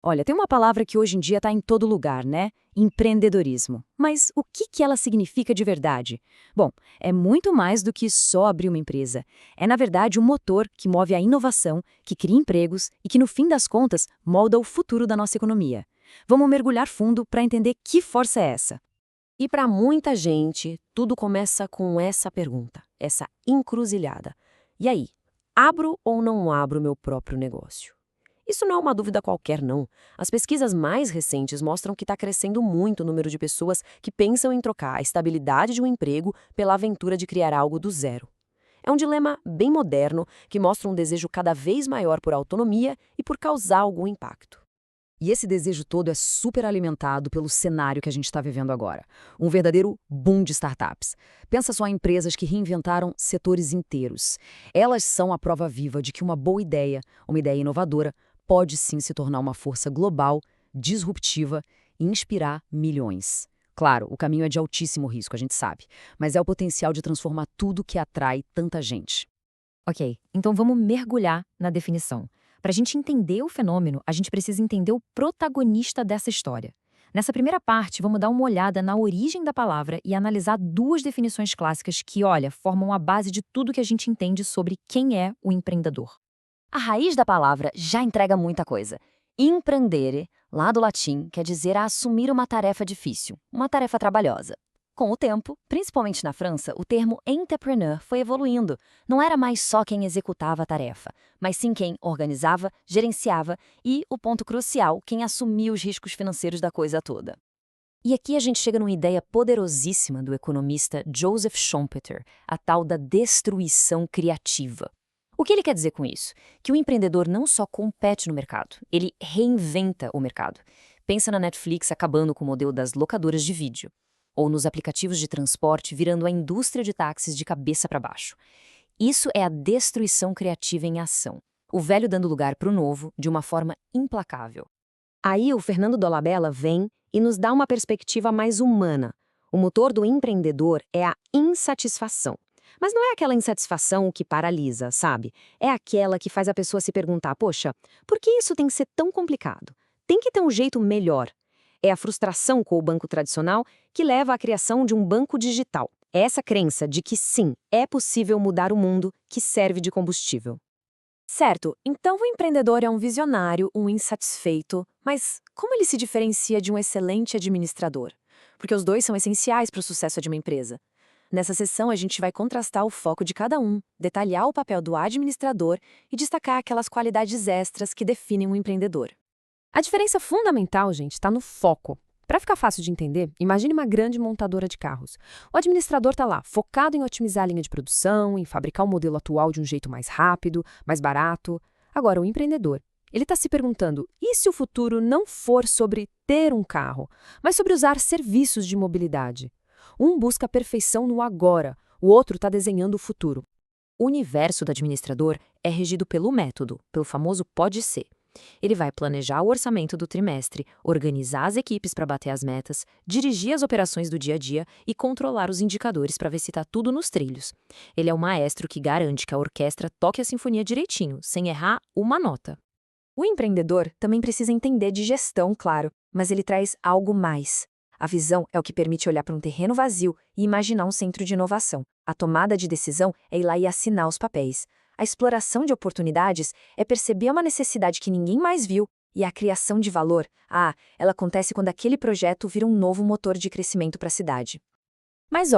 Olha, tem uma palavra que hoje em dia está em todo lugar, né? Empreendedorismo. Mas o que ela significa de verdade? Bom, é muito mais do que só abrir uma empresa. É, na verdade, um motor que move a inovação, que cria empregos e que, no fim das contas, molda o futuro da nossa economia. Vamos mergulhar fundo para entender que força é essa. E para muita gente, tudo começa com essa pergunta, essa encruzilhada. E aí, abro ou não abro meu próprio negócio? Isso não é uma dúvida qualquer, não. As pesquisas mais recentes mostram que está crescendo muito o número de pessoas que pensam em trocar a estabilidade de um emprego pela aventura de criar algo do zero. É um dilema bem moderno que mostra um desejo cada vez maior por autonomia e por causar algum impacto. E esse desejo todo é super alimentado pelo cenário que a gente está vivendo agora. Um verdadeiro boom de startups. Pensa só em empresas que reinventaram setores inteiros. Elas são a prova viva de que uma ideia inovadora, pode sim se tornar uma força global, disruptiva e inspirar milhões. Claro, o caminho é de altíssimo risco, a gente sabe, mas é o potencial de transformar tudo que atrai tanta gente. Ok, então vamos mergulhar na definição. Para a gente entender o fenômeno, a gente precisa entender o protagonista dessa história. Nessa primeira parte, vamos dar uma olhada na origem da palavra e analisar duas definições clássicas que, olha, formam a base de tudo que a gente entende sobre quem é o empreendedor. A raiz da palavra já entrega muita coisa. Imprendere, lá do latim, quer dizer assumir uma tarefa difícil, uma tarefa trabalhosa. Com o tempo, principalmente na França, o termo entrepreneur foi evoluindo. Não era mais só quem executava a tarefa, mas sim quem organizava, gerenciava e, o ponto crucial, quem assumia os riscos financeiros da coisa toda. E aqui a gente chega numa ideia poderosíssima do economista Joseph Schumpeter, a tal da destruição criativa. O que ele quer dizer com isso? Que o empreendedor não só compete no mercado, ele reinventa o mercado. Pensa na Netflix acabando com o modelo das locadoras de vídeo, ou nos aplicativos de transporte virando a indústria de táxis de cabeça para baixo. Isso é a destruição criativa em ação. O velho dando lugar para o novo de uma forma implacável. Aí o Fernando Dolabella vem e nos dá uma perspectiva mais humana. O motor do empreendedor é a insatisfação. Mas não é aquela insatisfação que paralisa, sabe? É aquela que faz a pessoa se perguntar, poxa, por que isso tem que ser tão complicado? Tem que ter um jeito melhor. É a frustração com o banco tradicional que leva à criação de um banco digital. É essa crença de que sim, é possível mudar o mundo que serve de combustível. Certo, então o empreendedor é um visionário, um insatisfeito, mas como ele se diferencia de um excelente administrador? Porque os dois são essenciais para o sucesso de uma empresa. Nessa sessão, a gente vai contrastar o foco de cada um, detalhar o papel do administrador e destacar aquelas qualidades extras que definem um empreendedor. A diferença fundamental, gente, está no foco. Para ficar fácil de entender, imagine uma grande montadora de carros. O administrador está lá, focado em otimizar a linha de produção, em fabricar o modelo atual de um jeito mais rápido, mais barato. Agora, o empreendedor, ele está se perguntando, e se o futuro não for sobre ter um carro, mas sobre usar serviços de mobilidade? Um busca a perfeição no agora, o outro está desenhando o futuro. O universo do administrador é regido pelo método, pelo famoso pode ser. Ele vai planejar o orçamento do trimestre, organizar as equipes para bater as metas, dirigir as operações do dia a dia e controlar os indicadores para ver se está tudo nos trilhos. Ele é o maestro que garante que a orquestra toque a sinfonia direitinho, sem errar uma nota. O empreendedor também precisa entender de gestão, claro, mas ele traz algo mais. A visão é o que permite olhar para um terreno vazio e imaginar um centro de inovação. A tomada de decisão é ir lá e assinar os papéis. A exploração de oportunidades é perceber uma necessidade que ninguém mais viu. E a criação de valor, ela acontece quando aquele projeto vira um novo motor de crescimento para a cidade. Mas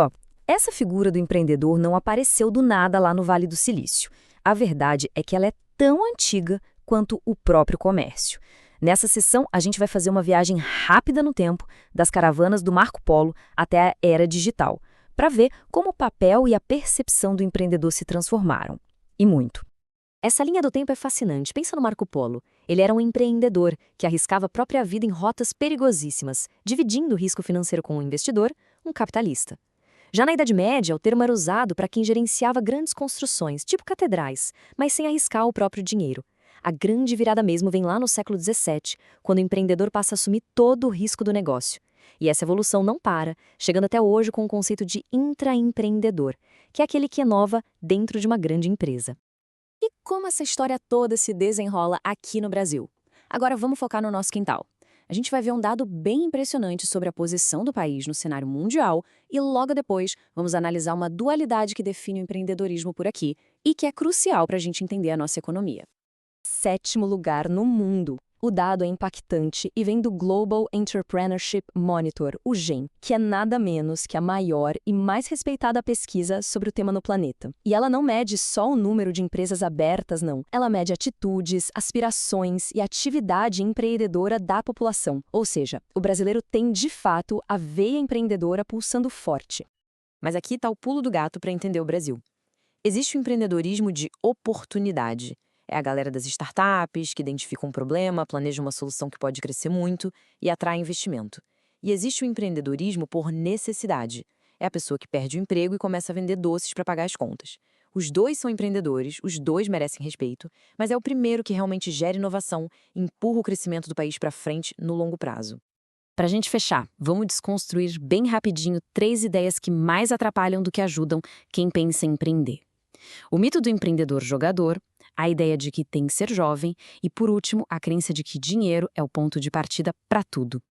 essa figura do empreendedor não apareceu do nada lá no Vale do Silício. A verdade é que ela é tão antiga quanto o próprio comércio. Nessa sessão, a gente vai fazer uma viagem rápida no tempo, das caravanas do Marco Polo até a era digital, para ver como o papel e a percepção do empreendedor se transformaram. E muito. Essa linha do tempo é fascinante. Pensa no Marco Polo. Ele era um empreendedor que arriscava a própria vida em rotas perigosíssimas, dividindo o risco financeiro com o investidor, um capitalista. Já na Idade Média, o termo era usado para quem gerenciava grandes construções, tipo catedrais, mas sem arriscar o próprio dinheiro. A grande virada mesmo vem lá no século XVII, quando o empreendedor passa a assumir todo o risco do negócio. E essa evolução não para, chegando até hoje com o conceito de intraempreendedor, que é aquele que inova dentro de uma grande empresa. E como essa história toda se desenrola aqui no Brasil? Agora vamos focar no nosso quintal. A gente vai ver um dado bem impressionante sobre a posição do país no cenário mundial e logo depois vamos analisar uma dualidade que define o empreendedorismo por aqui e que é crucial para a gente entender a nossa economia. 7º lugar no mundo. O dado é impactante e vem do Global Entrepreneurship Monitor, o GEM, que é nada menos que a maior e mais respeitada pesquisa sobre o tema no planeta. E ela não mede só o número de empresas abertas, não. Ela mede atitudes, aspirações e atividade empreendedora da população. Ou seja, o brasileiro tem, de fato, a veia empreendedora pulsando forte. Mas aqui está o pulo do gato para entender o Brasil. Existe o empreendedorismo de oportunidade. É a galera das startups que identifica um problema, planeja uma solução que pode crescer muito e atrai investimento. E existe o empreendedorismo por necessidade. É a pessoa que perde o emprego e começa a vender doces para pagar as contas. Os dois são empreendedores, os dois merecem respeito, mas é o primeiro que realmente gera inovação e empurra o crescimento do país para frente no longo prazo. Para a gente fechar, vamos desconstruir bem rapidinho 3 ideias que mais atrapalham do que ajudam quem pensa em empreender. O mito do empreendedor jogador, a ideia de que tem que ser jovem e, por último, a crença de que dinheiro é o ponto de partida para tudo.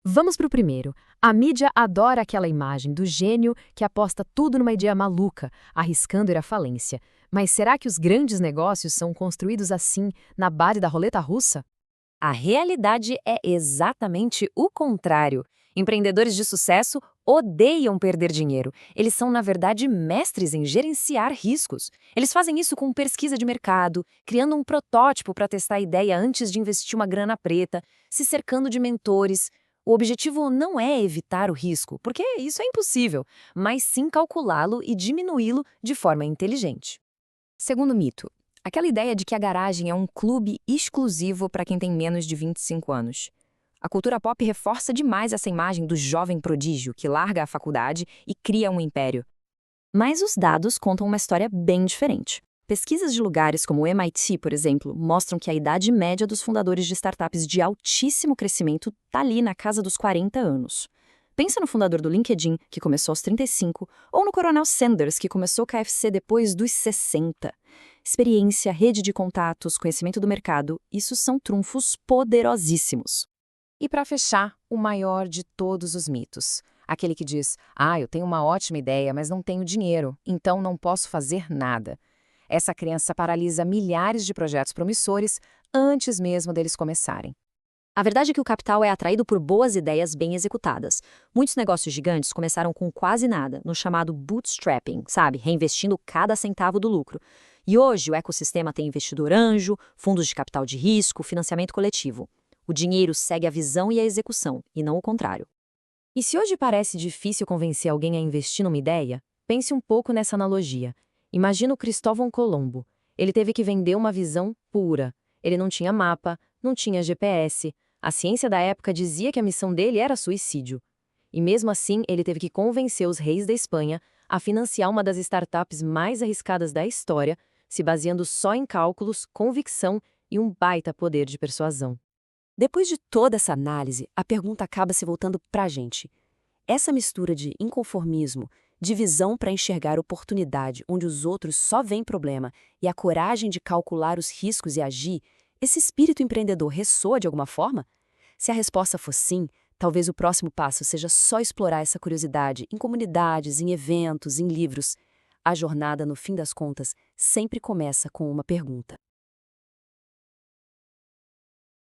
Vamos para o primeiro. A mídia adora aquela imagem do gênio que aposta tudo numa ideia maluca, arriscando ir à falência. Mas será que os grandes negócios são construídos assim, na base da roleta russa? A realidade é exatamente o contrário. Empreendedores de sucesso odeiam perder dinheiro. Eles são, na verdade, mestres em gerenciar riscos. Eles fazem isso com pesquisa de mercado, criando um protótipo para testar a ideia antes de investir uma grana preta, se cercando de mentores. O objetivo não é evitar o risco, porque isso é impossível, mas sim calculá-lo e diminuí-lo de forma inteligente. Segundo mito, aquela ideia de que a garagem é um clube exclusivo para quem tem menos de 25 anos. A cultura pop reforça demais essa imagem do jovem prodígio que larga a faculdade e cria um império. Mas os dados contam uma história bem diferente. Pesquisas de lugares como o MIT, por exemplo, mostram que a idade média dos fundadores de startups de altíssimo crescimento está ali na casa dos 40 anos. Pensa no fundador do LinkedIn, que começou aos 35, ou no Coronel Sanders, que começou o KFC depois dos 60. Experiência, rede de contatos, conhecimento do mercado, isso são trunfos poderosíssimos. E para fechar, o maior de todos os mitos. Aquele que diz, eu tenho uma ótima ideia, mas não tenho dinheiro, então não posso fazer nada. Essa crença paralisa milhares de projetos promissores antes mesmo deles começarem. A verdade é que o capital é atraído por boas ideias bem executadas. Muitos negócios gigantes começaram com quase nada, no chamado bootstrapping, sabe? Reinvestindo cada centavo do lucro. E hoje o ecossistema tem investidor anjo, fundos de capital de risco, financiamento coletivo. O dinheiro segue a visão e a execução, e não o contrário. E se hoje parece difícil convencer alguém a investir numa ideia, pense um pouco nessa analogia. Imagina o Cristóvão Colombo. Ele teve que vender uma visão pura. Ele não tinha mapa, não tinha GPS. A ciência da época dizia que a missão dele era suicídio. E mesmo assim, ele teve que convencer os reis da Espanha a financiar uma das startups mais arriscadas da história, se baseando só em cálculos, convicção e um baita poder de persuasão. Depois de toda essa análise, a pergunta acaba se voltando para a gente. Essa mistura de inconformismo, de visão para enxergar oportunidade onde os outros só veem problema e a coragem de calcular os riscos e agir, esse espírito empreendedor ressoa de alguma forma? Se a resposta for sim, talvez o próximo passo seja só explorar essa curiosidade em comunidades, em eventos, em livros. A jornada, no fim das contas, sempre começa com uma pergunta.